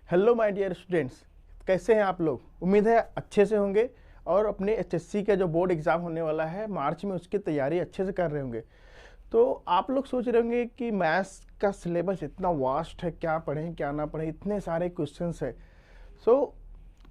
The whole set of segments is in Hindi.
हेलो माय डियर स्टूडेंट्स, कैसे हैं आप लोग। उम्मीद है अच्छे से होंगे और अपने एचएससी का जो बोर्ड एग्ज़ाम होने वाला है मार्च में, उसकी तैयारी अच्छे से कर रहे होंगे। तो आप लोग सोच रहे होंगे कि मैथ्स का सिलेबस इतना वास्ट है, क्या पढ़ें क्या ना पढ़ें, इतने सारे क्वेश्चंस है। सो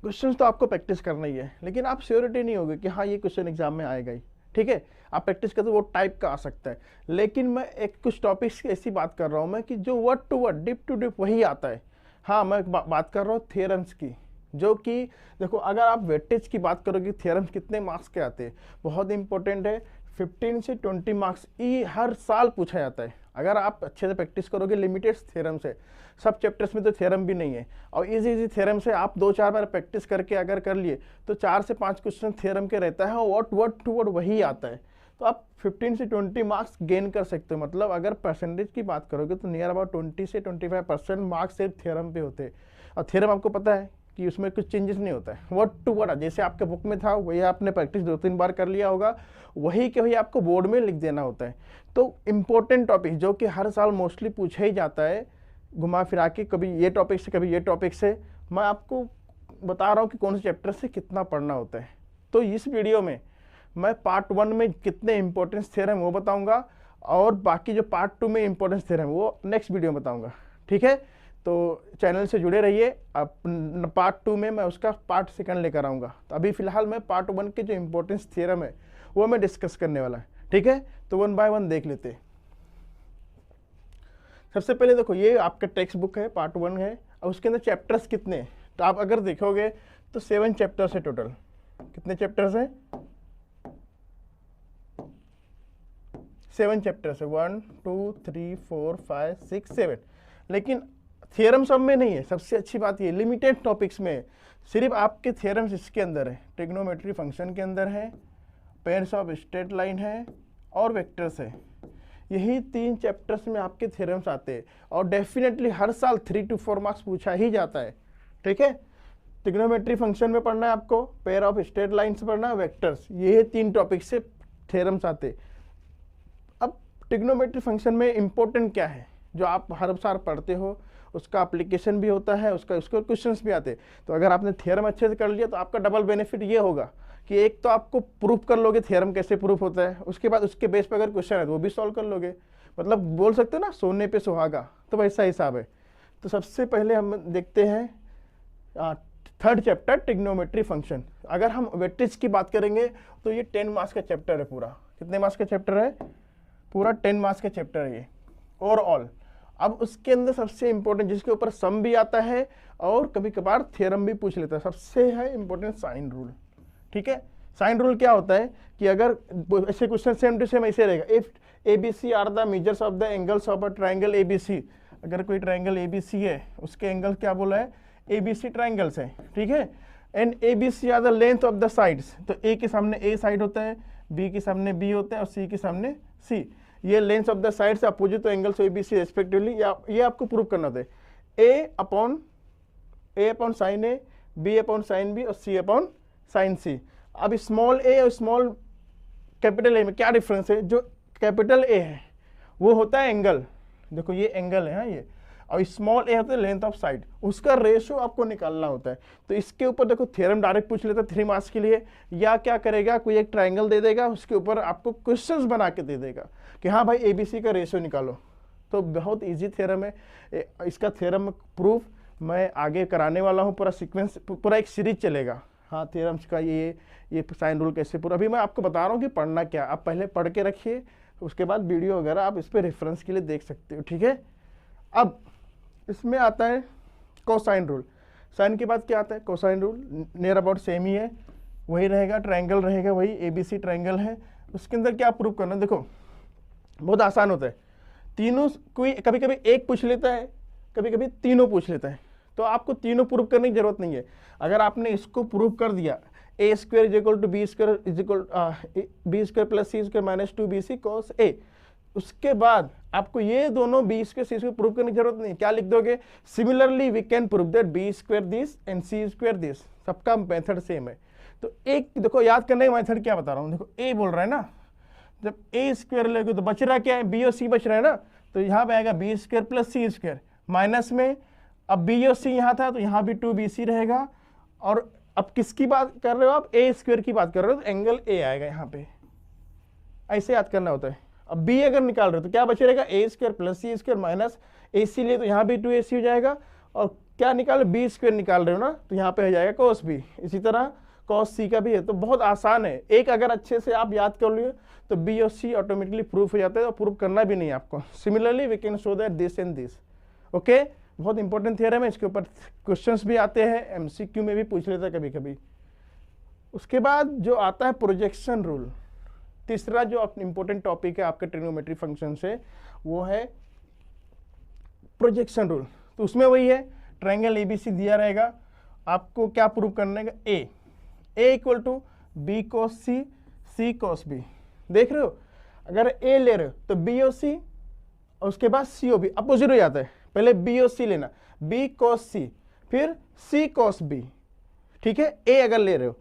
क्वेश्चंस तो आपको प्रैक्टिस करना ही है, लेकिन आप श्योरिटी नहीं होगी कि हाँ ये क्वेश्चन एग्जाम में आएगा ही। ठीक है, आप प्रैक्टिस करते वो टाइप का आ सकता है, लेकिन मैं एक कुछ टॉपिक्स की ऐसी बात कर रहा हूँ मैं कि जो word to word deep to deep वही आता है। हाँ, मैं बात कर रहा हूँ थ्योरम्स की, जो कि देखो अगर आप वेटेज की बात करोगे थ्योरम्स कितने मार्क्स के आते हैं, बहुत इंपॉर्टेंट है। 15 से 20 मार्क्स ई हर साल पूछा जाता है। अगर आप अच्छे से प्रैक्टिस करोगे, लिमिटेड थ्योरम्स है, सब चैप्टर्स में तो थ्योरम भी नहीं है, और इजी थ्योरम से आप 2-4 बार प्रैक्टिस करके अगर कर लिए तो 4 से 5 क्वेश्चन थ्योरम के रहता है और वर्ड टू वर्ड वही आता है। तो आप 15 से 20 मार्क्स गेन कर सकते हो। मतलब अगर परसेंटेज की बात करोगे तो नियर अबाउट 20 से 25% मार्क्स सिर्फ थ्योरम पे होते हैं। और थ्योरम आपको पता है कि उसमें कुछ चेंजेस नहीं होता है, वर्ड टू वर्ड जैसे आपके बुक में था वही आपने प्रैक्टिस 2-3 बार कर लिया होगा, वही के वही आपको बोर्ड में लिख देना होता है। तो इम्पोर्टेंट टॉपिक जो कि हर साल मोस्टली पूछा ही जाता है, घुमा फिरा के, कभी ये टॉपिक से कभी ये टॉपिक से, मैं आपको बता रहा हूँ कि कौन से चैप्टर से कितना पढ़ना होता है। तो इस वीडियो में मैं पार्ट 1 में कितने इंपॉर्टेंस थ्योरम वो बताऊंगा, और बाकी जो पार्ट 2 में इंपॉर्टेंस थ्योरम वो नेक्स्ट वीडियो में बताऊंगा। ठीक है, तो चैनल से जुड़े रहिए। अब पार्ट 2 में मैं उसका पार्ट 2 लेकर आऊँगा। तो अभी फिलहाल मैं पार्ट 1 के जो इंपॉर्टेंस थ्योरम है वो मैं डिस्कस करने वाला है। ठीक है, तो 1 बाय 1 देख लेते हैं। सबसे पहले देखो, ये आपका टेक्स्ट बुक है, पार्ट 1 है, और उसके अंदर चैप्टर्स कितने हैं तो आप अगर देखोगे तो 7 चैप्टर्स है टोटल। कितने चैप्टर्स हैं? 7 चैप्टर्स है, 1 2 3 4 5 6 7। लेकिन थ्योरम सब में नहीं है। सबसे अच्छी बात ये लिमिटेड टॉपिक्स में सिर्फ आपके थ्योरम्स इसके अंदर है। ट्रिग्नोमेट्री फंक्शन के अंदर है, पेयर्स ऑफ स्ट्रेट लाइन है, और वेक्टर्स है। यही 3 चैप्टर्स में आपके थ्योरम्स आते हैं, और डेफिनेटली हर साल 3 to 4 मार्क्स पूछा ही जाता है। ठीक है, ट्रिग्नोमेट्री फंक्शन में पढ़ना है आपको, पेयर ऑफ स्ट्रेट लाइन से पढ़ना है, वेक्टर्स, ये 3 टॉपिक से थ्योरम्स आते। अब ट्रिग्नोमेट्री फंक्शन में इंपॉर्टेंट क्या है जो आप हर साल पढ़ते हो, उसका एप्लीकेशन भी होता है, उसके क्वेश्चंस भी आते हैं। तो अगर आपने थ्योरम अच्छे से कर लिया तो आपका डबल बेनिफिट ये होगा कि एक तो आपको प्रूफ कर लोगे थ्योरम कैसे प्रूफ होता है, उसके बाद उसके बेस पर अगर क्वेश्चन है तो वो भी सॉल्व कर लोगे। मतलब बोल सकते हो ना, सोने पे सुहागा, तो वैसा हिसाब है। तो सबसे पहले हम देखते हैं 3rd चैप्टर ट्रिग्नोमेट्री फंक्शन। अगर हम वेटेज की बात करेंगे तो ये 10 मार्क्स का चैप्टर है पूरा। कितने मार्क्स का चैप्टर है? पूरा 10 मार्क्स का चैप्टर है ये ओवरऑल। अब उसके अंदर सबसे इंपॉर्टेंट, जिसके ऊपर सम भी आता है और कभी कभार थ्योरम भी पूछ लेता है, सबसे है इंपॉर्टेंट साइन रूल। ठीक है, साइन रूल क्या होता है कि अगर ऐसे क्वेश्चन सेम टू सेम ऐसे रहेगा, if ABC are the measures of the angles of a triangle ABC। अगर कोई ट्राइंगल ABC है, उसके एंगल क्या बोला है? ABC ट्राइंगल्स है। ठीक है, and ABC are the length of the sides. तो A के सामने A साइड होता है, B के सामने B होता है, और C के सामने C। ये length of the sides opposite तो एंगल्स ABC रेस्पेक्टिवली, ये आपको प्रूव करना होता है। A upon sine A, B upon sine B, और C अपॉन साइन C। अब स्मॉल a और स्मॉल कैपिटल A में क्या डिफरेंस है? जो कैपिटल A है वो होता है एंगल, देखो ये एंगल है, हाँ ये, और स्मॉल a होता है लेंथ ऑफ साइड, उसका रेशियो आपको निकालना होता है। तो इसके ऊपर देखो थ्योरम डायरेक्ट पूछ लेता है 3 मार्क्स के लिए, या क्या करेगा, कोई एक ट्राइंगल दे देगा, उसके ऊपर आपको क्वेश्चंस बना के दे देगा कि हाँ भाई ABC का रेशियो निकालो। तो बहुत ईजी थ्योरम है। इसका थ्योरम प्रूफ मैं आगे कराने वाला हूँ, पूरा सीक्वेंस, पूरा एक सीरीज चलेगा। हाँ, थ्योरम्स का ये साइन रूल कैसे पूरा, अभी मैं आपको बता रहा हूँ कि पढ़ना क्या। आप पहले पढ़ के रखिए, उसके बाद वीडियो वगैरह आप इस पर रेफरेंस के लिए देख सकते हो। ठीक है, अब इसमें आता है कोसाइन रूल। साइन के बाद क्या आता है? Cosine rule. Near about same ही है, वही रहेगा, ट्राइंगल रहेगा वही, ABC ट्राइंगल है। उसके अंदर क्या प्रूव करना, देखो बहुत आसान होता है। तीनों, कोई कभी कभी एक पूछ लेता है, कभी कभी तीनों पूछ लेता है, तो आपको तीनों प्रूव करने की जरूरत नहीं है। अगर आपने इसको प्रूव कर दिया, A² is equal to B² is equal B² plus C² minus 2BC cos A, उसके बाद आपको ये दोनों B² C² प्रूव करने की जरूरत नहीं। क्या लिख दोगे? Similarly we can prove that B² this and C² this. सबका मेथड सेम है। तो एक देखो, याद करने का मेथड क्या बता रहा हूँ, देखो A बोल रहा है ना, जब A² लोगे तो बच रहा क्या है? B और C बच रहा है ना, तो यहाँ पे आएगा B² प्लस C² माइनस में अब बी और सी यहाँ था तो यहाँ भी 2BC रहेगा। और अब किसकी बात कर रहे हो आप, ए स्क्वायर की बात कर रहे हो, तो एंगल ए आएगा यहाँ पे, ऐसे याद करना होता है। अब बी अगर निकाल रहे हो तो क्या बचे रहेगा, ए स्क्वायर प्लस सी स्क्वायर माइनस ए सी लिए तो यहाँ भी 2AC हो जाएगा। और क्या निकाल, बी स्क्वायर निकाल रहे हो ना, तो यहाँ पे हो जाएगा cos b। इसी तरह cos c का भी है। तो बहुत आसान है, एक अगर अच्छे से आप याद कर लिए तो बी और सी ऑटोमेटिकली प्रूफ हो जाता है, और प्रूफ करना भी नहीं है आपको। Similarly we can show that this and this. Okay, बहुत इंपॉर्टेंट थियरम है, इसके ऊपर क्वेश्चंस भी आते हैं, MCQ में भी पूछ लेता है कभी कभी। उसके बाद जो आता है प्रोजेक्शन रूल, तीसरा जो इंपॉर्टेंट टॉपिक है आपके ट्रिग्नोमेट्री फंक्शन से, वो है प्रोजेक्शन रूल। तो उसमें वही है, ट्रायंगल ABC दिया रहेगा, आपको क्या प्रूव करने का, a equal to b cos c, c cos b. देख रहे हो, अगर ए ले रहे हो तो बी और सी, और उसके बाद सी और बी अपोजिट हो जाता है। पहले बी और सी लेना, बी कॉस सी फिर सी कॉस बी, ठीक है, ए अगर ले रहे हो।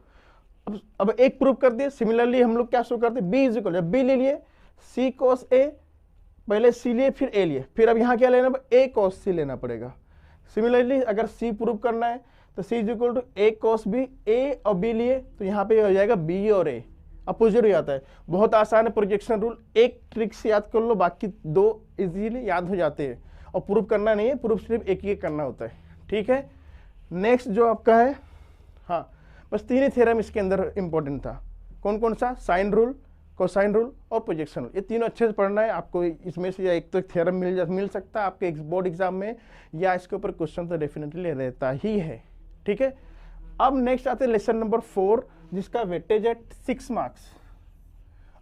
अब एक प्रूफ कर दिए। सिमिलरली हम लोग क्या शो करते हैं, बी इज इक्वल, बी ले लिए सी कॉस ए, पहले सी लिए फिर ए लिए, फिर अब यहाँ क्या लेना, ए कॉस सी लेना पड़ेगा। सिमिलरली अगर सी प्रूफ करना है तो c is equal to a cos b, a और बी लिए तो यहाँ पे हो जाएगा बी और ए, अपोजिट हो जाता है। बहुत आसान है प्रोजेक्शन रूल, एक ट्रिक से याद कर लो, बाकी दो इजीली याद हो जाते हैं। और प्रूफ करना नहीं है, प्रूफ सिर्फ एक ही करना होता है, ठीक है। नेक्स्ट जो आपका है, हाँ बस 3 ही थ्योरम इसके अंदर इंपॉर्टेंट था। कौन कौन सा, साइन रूल, कोसाइन रूल और प्रोजेक्शन रूल। ये तीनों अच्छे से पढ़ना है आपको। इसमें से या एक तो थ्योरम मिल सकता है आपके बोर्ड एग्जाम में, या इसके ऊपर क्वेश्चन तो डेफिनेटली रहता ही है, ठीक है। अब नेक्स्ट आते हैं लेसन नंबर 4, जिसका वेटेज है 6 मार्क्स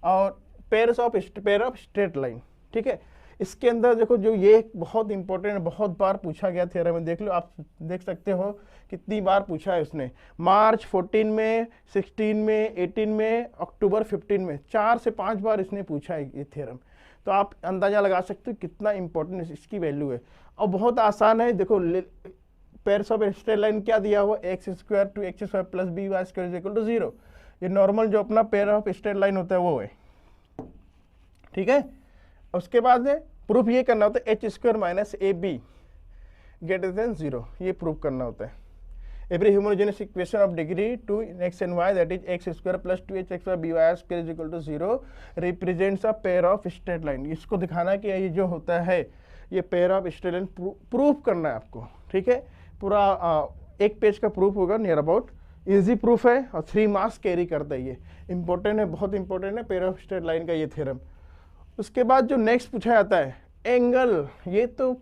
और पेयर ऑफ स्ट्रेट लाइन, ठीक है। इसके अंदर देखो, जो ये बहुत इंपॉर्टेंट, बहुत बार पूछा गया थ्योरम में, देख लो आप, देख सकते हो कितनी बार पूछा है उसने। मार्च 14 में, 16 में, 18 में, अक्टूबर 15 में, 4 से 5 बार इसने पूछा है ये थ्योरम। तो आप अंदाजा लगा सकते हो कितना इंपॉर्टेंट इसकी वैल्यू है। और बहुत आसान है, देखो पेयर्स ऑफ स्ट्रेट लाइन क्या दिया हुआ, x square to x square plus b y square is equal to 0। ये नॉर्मल जो अपना पेयर ऑफ स्ट्रेट लाइन होता है वो है, ठीक है। उसके बाद है प्रूफ ये करना होता है h square minus a b greater than 0, ये प्रूफ करना होता है। Every homogeneous equation of degree 2 x and y that is x square plus 2h x y b y square is equal to 0 represents a pair of straight line. इसको दिखाना कि ये जो होता है ये pair of straight line proof करना है आपको, ठीक है। पूरा एक पेज का प्रूफ होगा नियर अबाउट, इजी प्रूफ है और 3 मार्क्स कैरी करता है। ये इंपॉर्टेंट है, बहुत इंपॉर्टेंट है पेयर ऑफ स्ट्रेट लाइन का ये थ्योरम। उसके बाद जो नेक्स्ट पूछा जाता है एंगल, ये तो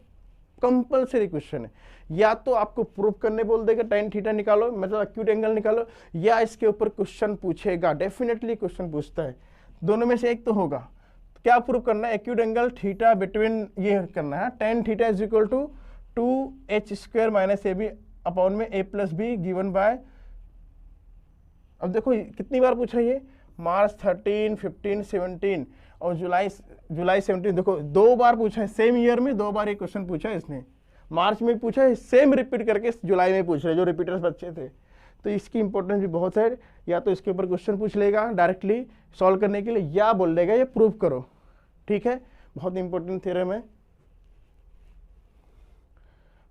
कंपलसरी क्वेश्चन है। या तो आपको प्रूफ करने बोल देगा tan थीटा निकालो, मतलब एक्यूट एंगल निकालो, या इसके ऊपर क्वेश्चन पूछेगा, डेफिनेटली क्वेश्चन पूछता है, दोनों में से एक तो होगा। तो क्या प्रूफ करना है, एक्यूट एंगल थीटा बिटवीन, ये करना है tan theta is equal to 2h square minus a b upon में a plus b given by, अब देखो कितनी बार पूछा ये, मार्च 13, 15, 17 और जुलाई 17। देखो 2 बार पूछा है, सेम ईयर में 2 बार ये क्वेश्चन पूछा है इसने। मार्च में पूछा है, सेम रिपीट करके जुलाई में पूछ रहे, जो रिपीटर्स बच्चे थे। तो इसकी इंपॉर्टेंस भी बहुत है। या तो इसके ऊपर क्वेश्चन पूछ लेगा डायरेक्टली सॉल्व करने के लिए, या बोल देगा ये प्रूफ करो, ठीक है। बहुत इंपॉर्टेंट थ्योरम है,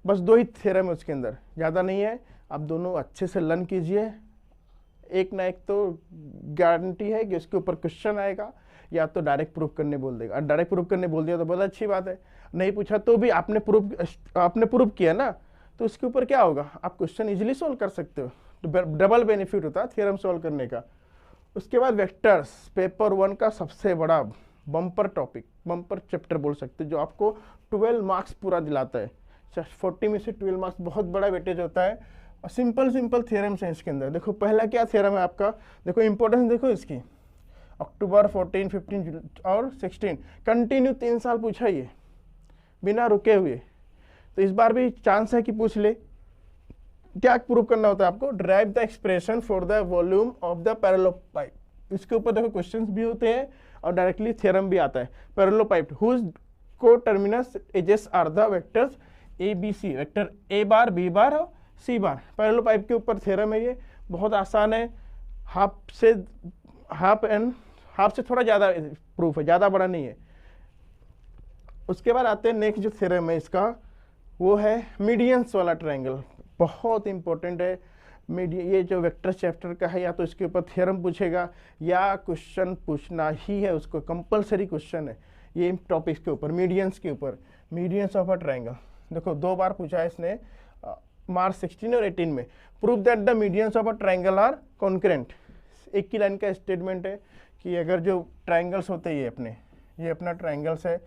बस 2 ही थ्योरम है उसके अंदर, ज़्यादा नहीं है। आप दोनों अच्छे से लर्न कीजिए, एक ना एक तो गारंटी है कि उसके ऊपर क्वेश्चन आएगा, या तो डायरेक्ट प्रूफ करने बोल देगा। और डायरेक्ट प्रूफ करने बोल दिया तो बहुत अच्छी बात है, नहीं पूछा तो भी आपने प्रूफ किया ना, तो उसके ऊपर क्या होगा, आप क्वेश्चन इजीली सॉल्व कर सकते हो। तो डबल बेनिफिट होता है थ्योरम सॉल्व करने का। उसके बाद वेक्टर्स, पेपर 1 का सबसे बड़ा बम्पर टॉपिक, बम्पर चैप्टर बोल सकते हो, जो आपको 12 मार्क्स पूरा दिलाता है। 40 में से 12 मार्क्स बहुत बड़ा वेटेज होता है। और सिंपल थ्योरम्स हैं इसके अंदर। देखो पहला क्या थ्योरम है आपका, देखो इंपॉर्टेंस देखो इसकी, अक्टूबर 14, 15 और 16 कंटिन्यू 3 साल पूछा ये बिना रुके हुए। तो इस बार भी चांस है कि पूछ ले। क्या प्रूव करना होता है आपको, derive the expression for the volume of the parallelepiped. इसके ऊपर देखो क्वेश्चंस भी होते हैं और डायरेक्टली थ्योरम भी आता है। Parallelepiped whose coterminous edges are the vectors a b c, vector a bar b bar और सी बार। पैरेललोपाइप के ऊपर थ्योरम है ये, बहुत आसान है। हाफ से थोड़ा ज़्यादा प्रूफ है, ज़्यादा बड़ा नहीं है। उसके बाद आते हैं नेक्स्ट जो थ्योरम है इसका, वो है मीडियंस वाला ट्रायंगल, बहुत इंपॉर्टेंट है। ये जो वेक्टर चैप्टर का है, या तो इसके ऊपर थ्योरम पूछेगा या क्वेश्चन पूछना ही है, उसको कंपलसरी क्वेश्चन है ये टॉपिक्स के ऊपर, मीडियंस के ऊपर, मीडियंस ऑफ अ ट्रायंगल। देखो 2 बार पूछा है इसने, मार्च 16 और 18 में। Prove that the medians of a triangle are concurrent. एक ही लाइन का स्टेटमेंट है कि अगर जो ट्रायंगल्स होते हैं ये अपना ट्रायंगल्स है,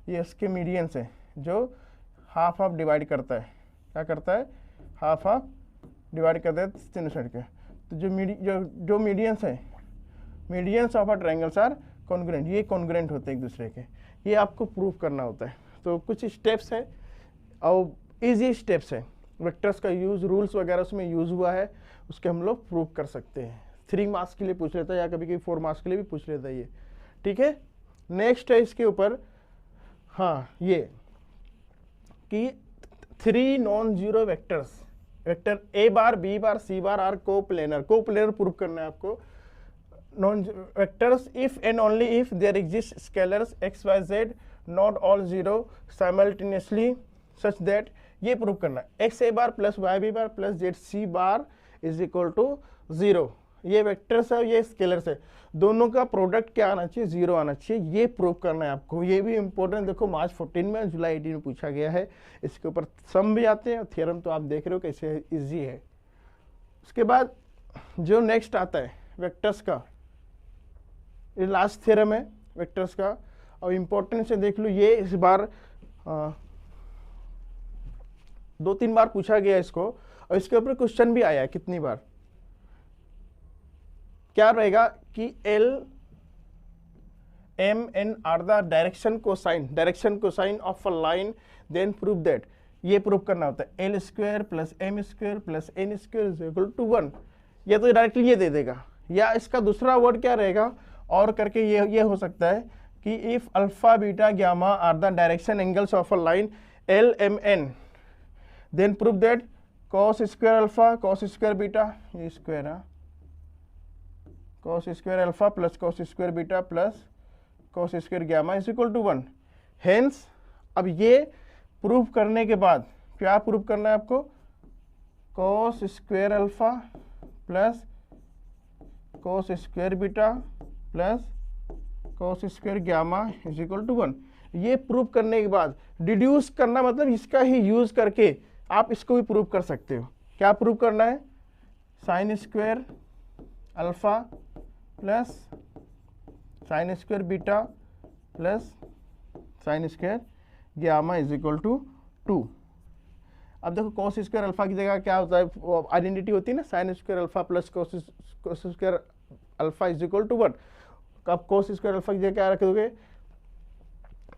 ये इसके मीडियंस है जो हाफ हाफ डिवाइड करता है, क्या करता है, हाफ हाफ डिवाइड करता है तीनों साइड के। तो जो मीडियंस है, medians of a triangles are congruent, ये कॉन्ग्रुएंट होते हैं एक दूसरे के, ये आपको प्रूव करना होता है। तो कुछ स्टेप्स है और इजी स्टेप्स है, वेक्टर्स का यूज़, रूल्स वगैरह उसमें यूज़ हुआ है, उसके हम लोग प्रूव कर सकते हैं। 3 मार्क्स के लिए पूछ लेता है या कभी कभी 4 मार्क्स के लिए भी पूछ लेता है ये, ठीक है। नेक्स्ट है इसके ऊपर, हाँ, ये कि 3 non zero vectors, vector a bar, b bar, c bar are coplanar prove करना है आपको। Non vectors if and only if there exist scalars x y z not all zero simultaneously such that, ये प्रूव करना है। X a bar plus y b bar plus z c bar is equal to 0। ये वेक्टर्स है, ये स्केलर्स है, दोनों का प्रोडक्ट क्या आना चाहिए, 0 आना चाहिए, ये प्रूव करना है आपको। ये भी इंपॉर्टेंट, देखो मार्च 14 में, जुलाई 18 में पूछा गया है। इसके ऊपर सम भी आते हैं, थ्योरम तो आप देख रहे हो कैसे इजी है। उसके बाद जो नेक्स्ट आता है वेक्टर्स का, ये लास्ट थ्योरम है वेक्टर्स का, और इम्पोर्टेंस से देख लो, ये इस बार 2-3 बार पूछा गया इसको, और इसके ऊपर क्वेश्चन भी आया है कितनी बार। क्या रहेगा कि L M N are the direction cosine of a line, then prove that, ये प्रूव करना होता है। L square plus M square plus N square is equal to 1। ये तो डायरेक्टली ये दे देगा, या इसका दूसरा वर्ड क्या रहेगा और करके ये हो सकता है कि if alpha beta gamma are the direction angles of a line L M N, then prove that cos square alpha cos square beta, ये स्क्वायर है, cos square alpha plus cos square beta plus cos square gamma is equal to 1। Hence अब ये प्रूव करने के बाद क्या प्रूव करना है आपको, cos square alpha plus cos square beta plus cos square gamma is equal to 1। ये प्रूव करने के बाद डिड्यूस करना, मतलब इसका ही यूज करके आप इसको भी प्रूव कर सकते हो। क्या प्रूव करना है, sine square alpha plus sine square beta plus sine square gamma is equal to 2। अब देखो cos स्क्वायर अल्फा की जगह क्या होता है, आइडेंटिटी होती है ना, sine square alpha plus cos square alpha is equal to 1। अब cos स्क्वायर अल्फा की जगह क्या रख दोगे,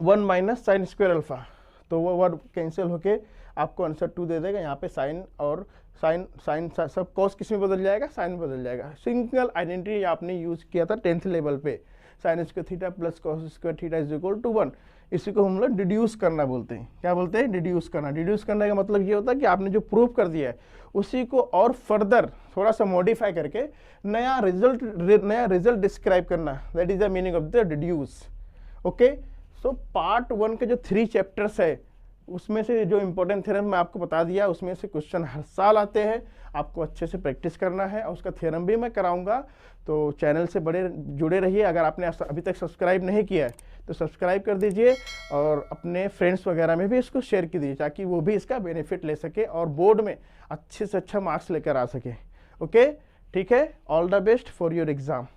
1 माइनस साइन स्क्वायर अल्फा, तो वो वर्ड कैंसिल होके आपको आंसर 2 दे देगा। यहाँ पे साइन और साइन सब cos किस में बदल जाएगा, साइन में बदल जाएगा। सिंगल आइडेंटिटी आपने यूज किया था 10th लेवल पे, sine square theta plus cos square theta is equal to 1। इसी को हम लोग डिड्यूस करना बोलते हैं। क्या बोलते हैं, डिड्यूस करना। डिड्यूस करने का मतलब ये होता है कि आपने जो प्रूव कर दिया है उसी को और फर्दर थोड़ा सा मॉडिफाई करके नया रिजल्ट डिस्क्राइब करना, that is the meaning of the deduce. Okay, so part 1 के जो 3 चैप्टर्स है उसमें से जो इंपॉर्टेंट थ्योरम मैं आपको बता दिया, उसमें से क्वेश्चन हर साल आते हैं, आपको अच्छे से प्रैक्टिस करना है, और उसका थ्योरम भी मैं कराऊंगा। तो चैनल से जुड़े रहिए। अगर आपने अभी तक सब्सक्राइब नहीं किया है तो सब्सक्राइब कर दीजिए, और अपने फ्रेंड्स वगैरह में भी इसको शेयर कीजिए ताकि वो भी इसका बेनिफिट ले सके और बोर्ड में अच्छे से अच्छा मार्क्स लेकर आ सके। ओके, ठीक है, all the best for your exam.